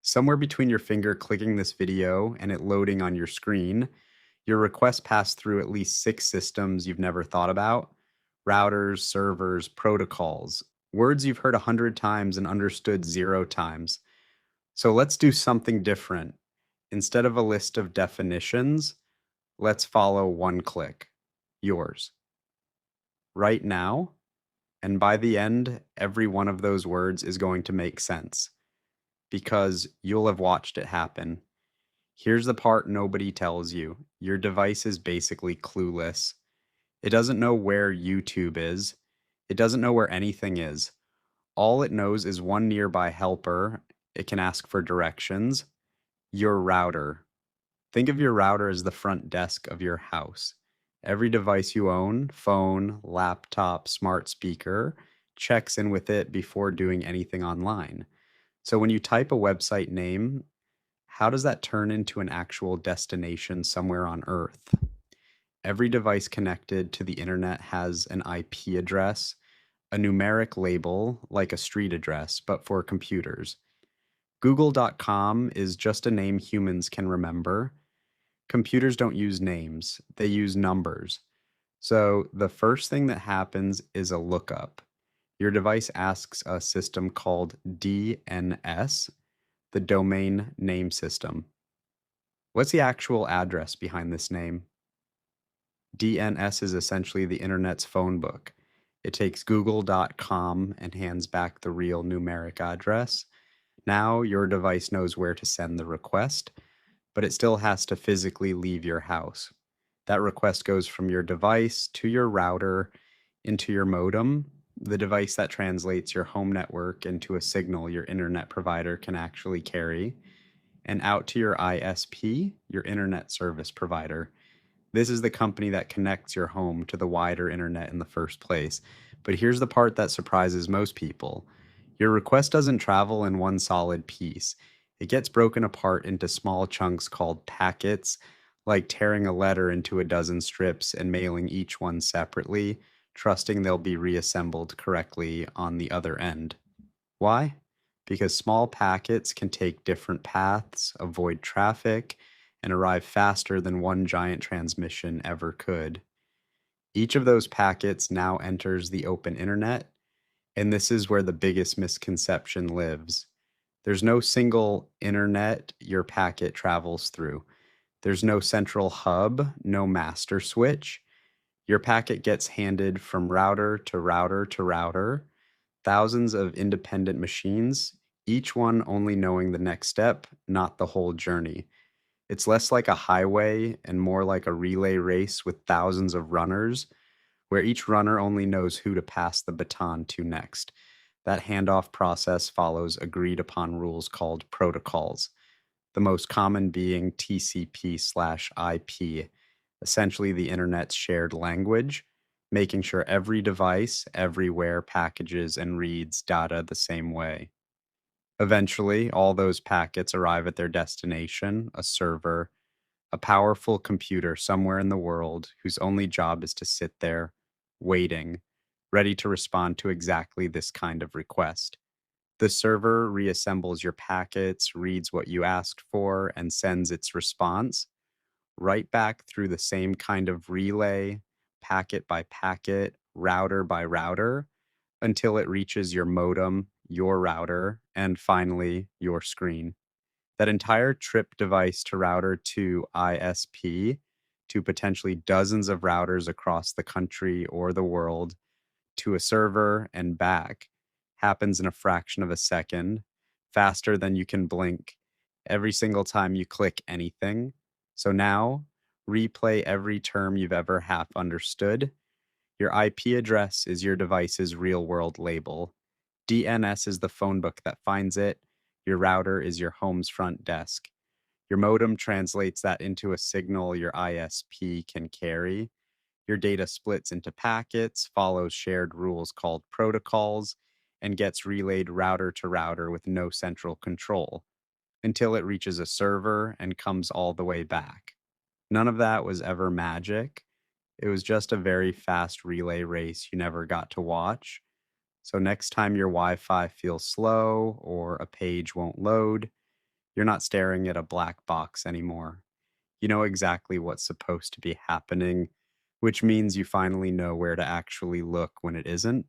Somewhere between your finger clicking this video and it loading on your screen, your request passed through at least six systems you've never thought about: routers, servers, protocols, words you've heard 100 times and understood zero times. So let's do something different. Instead of a list of definitions, let's follow one click, yours, right now. And by the end, every one of those words is going to make sense because you'll have watched it happen. Here's the part nobody tells you: your device is basically clueless. It doesn't know where YouTube is, it doesn't know where anything is. All it knows is one nearby helper. It can ask for directions: your router. Think of your router as the front desk of your house. Every device you own, phone, laptop, smart speaker, checks in with it before doing anything online. So when you type a website name, how does that turn into an actual destination somewhere on Earth? Every device connected to the internet has an IP address, a numeric label like a street address, but for computers. Google.com is just a name humans can remember. Computers don't use names, they use numbers. So the first thing that happens is a lookup. Your device asks a system called DNS, the domain name system. What's the actual address behind this name? DNS is essentially the internet's phone book. It takes google.com and hands back the real numeric address. Now your device knows where to send the request, but it still has to physically leave your house. That request goes from your device to your router into your modem, the device that translates your home network into a signal your internet provider can actually carry, and out to your ISP, your internet service provider. This is the company that connects your home to the wider internet in the first place. But here's the part that surprises most people: your request doesn't travel in one solid piece. It gets broken apart into small chunks called packets, like tearing a letter into a dozen strips and mailing each one separately, trusting they'll be reassembled correctly on the other end. Why? Because small packets can take different paths, avoid traffic, and arrive faster than one giant transmission ever could. Each of those packets now enters the open internet, and this is where the biggest misconception lives. There's no single internet your packet travels through. There's no central hub, no master switch. Your packet gets handed from router to router to router, thousands of independent machines, each one only knowing the next step, not the whole journey. It's less like a highway and more like a relay race with thousands of runners, where each runner only knows who to pass the baton to next. That handoff process follows agreed upon rules called protocols, the most common being TCP/IP, essentially the internet's shared language, making sure every device, everywhere packages and reads data the same way. Eventually, all those packets arrive at their destination, a server, a powerful computer somewhere in the world whose only job is to sit there, waiting, ready to respond to exactly this kind of request. The server reassembles your packets, reads what you asked for, and sends its response right back through the same kind of relay, packet by packet, router by router, until it reaches your modem, your router, and finally your screen. That entire trip device to router to ISP to potentially dozens of routers across the country or the world to a server and back happens in a fraction of a second, faster than you can blink, every single time you click anything. So now, replay every term you've ever half understood. Your IP address is your device's real world label. DNS is the phone book that finds it. Your router is your home's front desk. Your modem translates that into a signal your ISP can carry. Your data splits into packets, follows shared rules called protocols, and gets relayed router to router with no central control until it reaches a server and comes all the way back. None of that was ever magic. It was just a very fast relay race you never got to watch. So next time your Wi Fi feels slow or a page won't load, You're not staring at a black box anymore. You know exactly what's supposed to be happening, which means you finally know where to actually look when it isn't.